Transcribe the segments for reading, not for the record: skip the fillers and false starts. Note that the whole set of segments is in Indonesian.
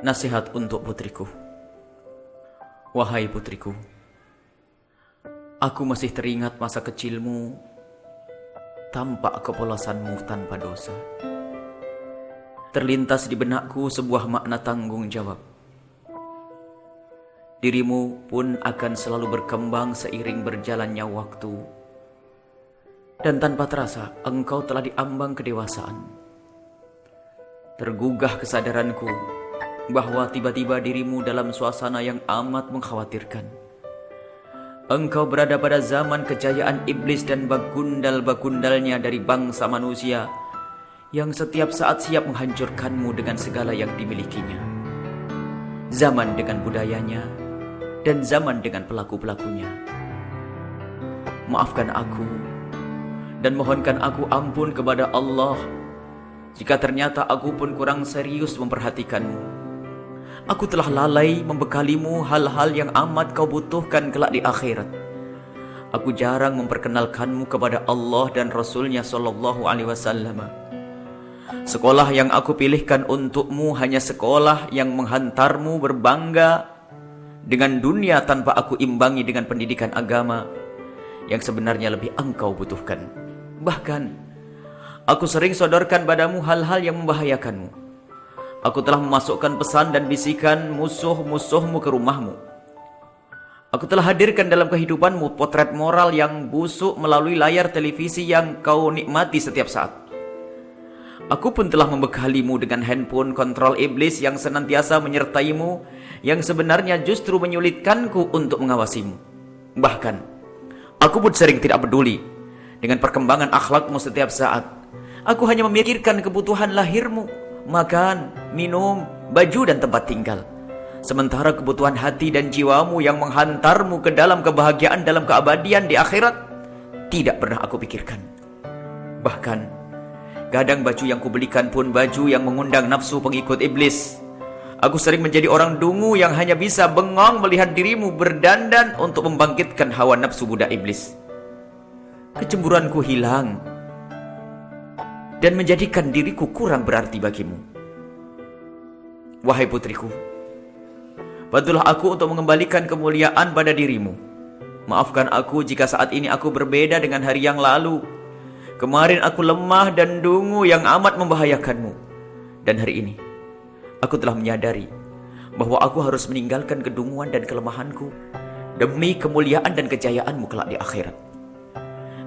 Nasihat untuk putriku. Wahai putriku, aku masih teringat masa kecilmu, tampak kepolosanmu tanpa dosa. Terlintas di benakku sebuah makna tanggung jawab. Dirimu pun akan selalu berkembang seiring berjalannya waktu. Dan tanpa terasa, engkau telah diambang kedewasaan. Tergugah kesadaranku bahwa tiba-tiba dirimu dalam suasana yang amat mengkhawatirkan. Engkau berada pada zaman kejayaan iblis dan bagundal-bagundalnya dari bangsa manusia yang setiap saat siap menghancurkanmu dengan segala yang dimilikinya. Zaman dengan budayanya dan zaman dengan pelaku-pelakunya. Maafkan aku dan mohonkan aku ampun kepada Allah jika ternyata aku pun kurang serius memperhatikanmu. Aku telah lalai membekalimu hal-hal yang amat kau butuhkan kelak di akhirat. Aku jarang memperkenalkanmu kepada Allah dan Rasulnya Sallallahu Alaihi Wasallam. Sekolah yang aku pilihkan untukmu hanya sekolah yang menghantarmu berbangga dengan dunia tanpa aku imbangi dengan pendidikan agama yang sebenarnya lebih engkau butuhkan. Bahkan, aku sering sodorkan padamu hal-hal yang membahayakanmu. Aku telah memasukkan pesan dan bisikan musuh-musuhmu ke rumahmu. Aku telah hadirkan dalam kehidupanmu potret moral yang busuk melalui layar televisi yang kau nikmati setiap saat. Aku pun telah membekalimu dengan handphone kontrol iblis yang senantiasa menyertaimu, yang sebenarnya justru menyulitkanku untuk mengawasimu. Bahkan, aku pun sering tidak peduli dengan perkembangan akhlakmu setiap saat. Aku hanya memikirkan kebutuhan lahirmu, makan, minum, baju dan tempat tinggal. Sementara kebutuhan hati dan jiwamu yang menghantarmu ke dalam kebahagiaan dalam keabadian di akhirat tidak pernah aku pikirkan. Bahkan, kadang baju yang kubelikan pun baju yang mengundang nafsu pengikut iblis. Aku sering menjadi orang dungu yang hanya bisa bengong melihat dirimu berdandan untuk membangkitkan hawa nafsu budak iblis. Kecemburuanku hilang dan menjadikan diriku kurang berarti bagimu. Wahai putriku, bantulah aku untuk mengembalikan kemuliaan pada dirimu. Maafkan aku jika saat ini aku berbeda dengan hari yang lalu. Kemarin aku lemah dan dungu yang amat membahayakanmu. Dan hari ini, aku telah menyadari bahwa aku harus meninggalkan kedunguan dan kelemahanku demi kemuliaan dan kejayaanmu kelak di akhirat.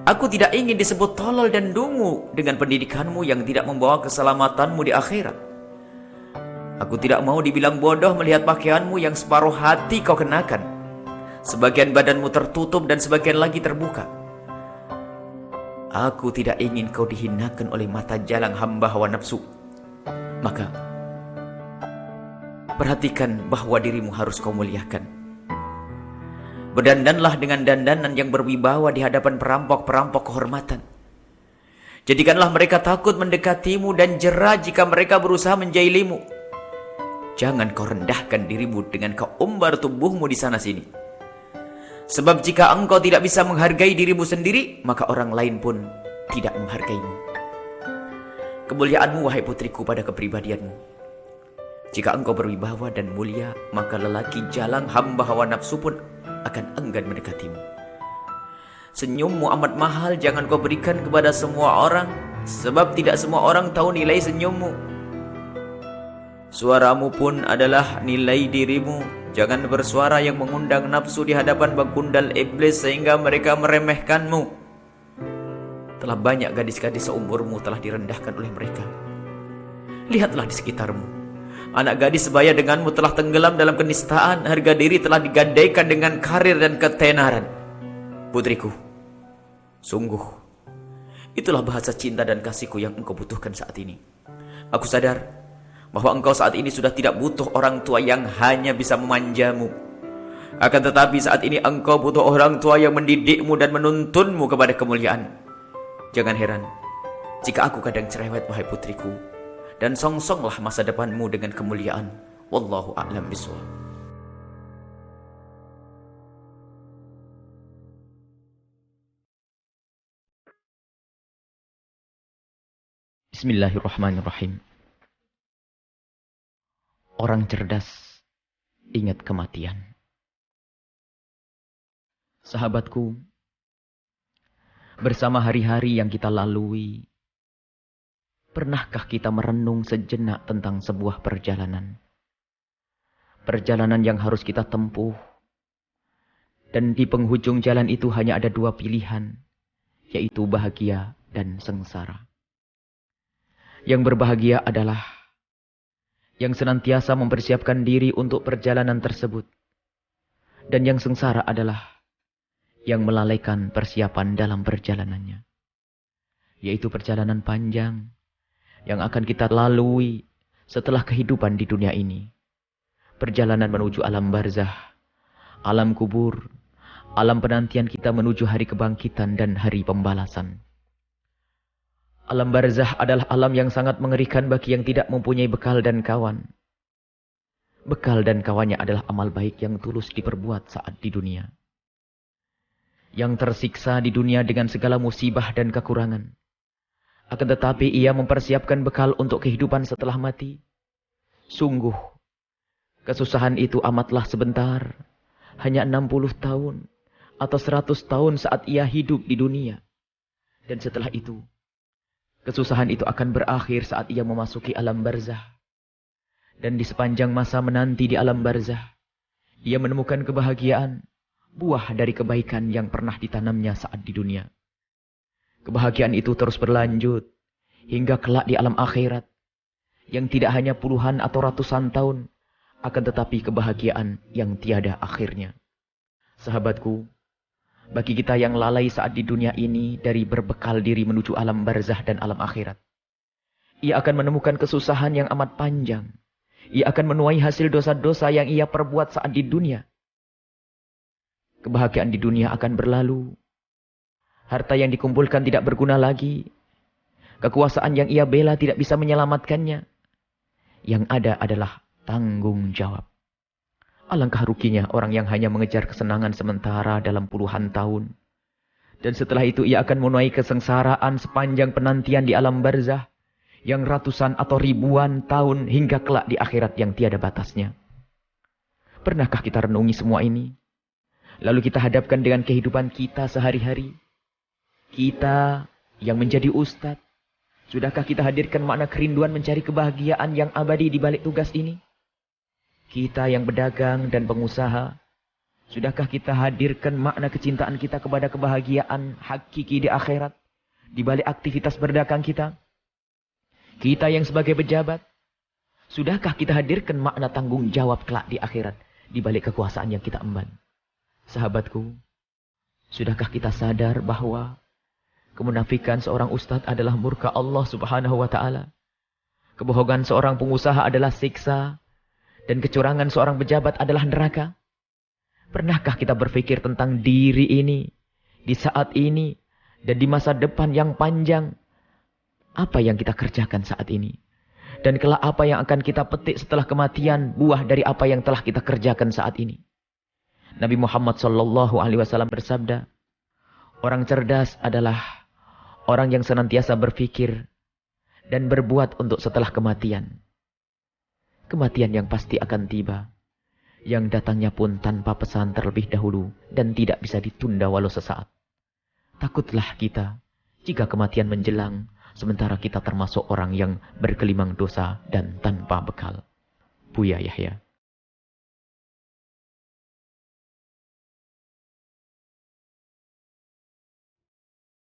Aku tidak ingin disebut tolol dan dungu dengan pendidikanmu yang tidak membawa keselamatanmu di akhirat. Aku tidak mau dibilang bodoh melihat pakaianmu yang separuh hati kau kenakan. Sebagian badanmu tertutup dan sebagian lagi terbuka. Aku tidak ingin kau dihinakan oleh mata jalang hamba hawa nafsu. Maka, perhatikan bahwa dirimu harus kau muliakan. Berdandanlah dengan dandanan yang berwibawa di hadapan perampok-perampok kehormatan. Jadikanlah mereka takut mendekatimu dan jera jika mereka berusaha menjailimu. Jangan kau rendahkan dirimu dengan kau umbar tubuhmu di sana-sini. Sebab jika engkau tidak bisa menghargai dirimu sendiri, maka orang lain pun tidak menghargaimu. Kemuliaanmu, wahai putriku, pada kepribadianmu. Jika engkau berwibawa dan mulia, maka lelaki jalang hamba hawa nafsu pun akan enggan mendekatimu. Senyummu amat mahal, jangan kau berikan kepada semua orang, sebab tidak semua orang tahu nilai senyummu. Suaramu pun adalah nilai dirimu. Jangan bersuara yang mengundang nafsu di hadapan bagundal iblis sehingga mereka meremehkanmu. Telah banyak gadis-gadis seumurmu telah direndahkan oleh mereka. Lihatlah di sekitarmu. Anak gadis sebaya denganmu telah tenggelam dalam kenistaan. Harga diri telah digadaikan dengan karir dan ketenaran. Putriku, sungguh, itulah bahasa cinta dan kasihku yang engkau butuhkan saat ini. Aku sadar bahwa engkau saat ini sudah tidak butuh orang tua yang hanya bisa memanjamu. Akan tetapi saat ini engkau butuh orang tua yang mendidikmu dan menuntunmu kepada kemuliaan. Jangan heran jika aku kadang cerewet, wahai putriku, dan songsonglah masa depanmu dengan kemuliaan. Wallahu a'lam bishawab. Bismillahirrahmanirrahim. Orang cerdas ingat kematian. Sahabatku, bersama hari-hari yang kita lalui, pernahkah kita merenung sejenak tentang sebuah perjalanan? Perjalanan yang harus kita tempuh. Dan di penghujung jalan itu hanya ada dua pilihan, yaitu bahagia dan sengsara. Yang berbahagia adalah yang senantiasa mempersiapkan diri untuk perjalanan tersebut. Dan yang sengsara adalah yang melalaikan persiapan dalam perjalanannya. Yaitu perjalanan panjang yang akan kita lalui setelah kehidupan di dunia ini. Perjalanan menuju alam barzah, alam kubur, alam penantian kita menuju hari kebangkitan dan hari pembalasan. Alam barzah adalah alam yang sangat mengerikan bagi yang tidak mempunyai bekal dan kawan. Bekal dan kawannya adalah amal baik yang tulus diperbuat saat di dunia. Yang tersiksa di dunia dengan segala musibah dan kekurangan. Akan tetapi ia mempersiapkan bekal untuk kehidupan setelah mati. Sungguh, kesusahan itu amatlah sebentar. Hanya 60 tahun atau 100 tahun saat ia hidup di dunia. Dan setelah itu, kesusahan itu akan berakhir saat ia memasuki alam barzah. Dan di sepanjang masa menanti di alam barzah, ia menemukan kebahagiaan, buah dari kebaikan yang pernah ditanamnya saat di dunia. Kebahagiaan itu terus berlanjut hingga kelak di alam akhirat, yang tidak hanya puluhan atau ratusan tahun, akan tetapi kebahagiaan yang tiada akhirnya. Sahabatku, bagi kita yang lalai saat di dunia ini dari berbekal diri menuju alam barzah dan alam akhirat, ia akan menemukan kesusahan yang amat panjang. Ia akan menuai hasil dosa-dosa yang ia perbuat saat di dunia. Kebahagiaan di dunia akan berlalu. Harta yang dikumpulkan tidak berguna lagi. Kekuasaan yang ia bela tidak bisa menyelamatkannya. Yang ada adalah tanggung jawab. Alangkah ruginya orang yang hanya mengejar kesenangan sementara dalam puluhan tahun. Dan setelah itu ia akan menuai kesengsaraan sepanjang penantian di alam barzah. Yang ratusan atau ribuan tahun hingga kelak di akhirat yang tiada batasnya. Pernahkah kita renungi semua ini? Lalu kita hadapkan dengan kehidupan kita sehari-hari. Kita yang menjadi ustadz. Sudahkah kita hadirkan makna kerinduan mencari kebahagiaan yang abadi di balik tugas ini? Kita yang berdagang dan pengusaha. Sudahkah kita hadirkan makna kecintaan kita kepada kebahagiaan hakiki di akhirat? Di balik aktivitas berdagang kita? Kita yang sebagai pejabat. Sudahkah kita hadirkan makna tanggung jawab kelak di akhirat? Di balik kekuasaan yang kita emban? Sahabatku, sudahkah kita sadar bahwa kemunafikan seorang ustadz adalah murka Allah subhanahu wa ta'ala? Kebohongan seorang pengusaha adalah siksa. Dan kecurangan seorang pejabat adalah neraka. Pernahkah kita berpikir tentang diri ini, di saat ini, dan di masa depan yang panjang? Apa yang kita kerjakan saat ini? Dan kelak apa yang akan kita petik setelah kematian, buah dari apa yang telah kita kerjakan saat ini? Nabi Muhammad SAW bersabda, orang cerdas adalah orang yang senantiasa berpikir dan berbuat untuk setelah kematian. Kematian yang pasti akan tiba, yang datangnya pun tanpa pesan terlebih dahulu dan tidak bisa ditunda walau sesaat. Takutlah kita jika kematian menjelang, sementara kita termasuk orang yang bergelimang dosa dan tanpa bekal. Buya Yahya.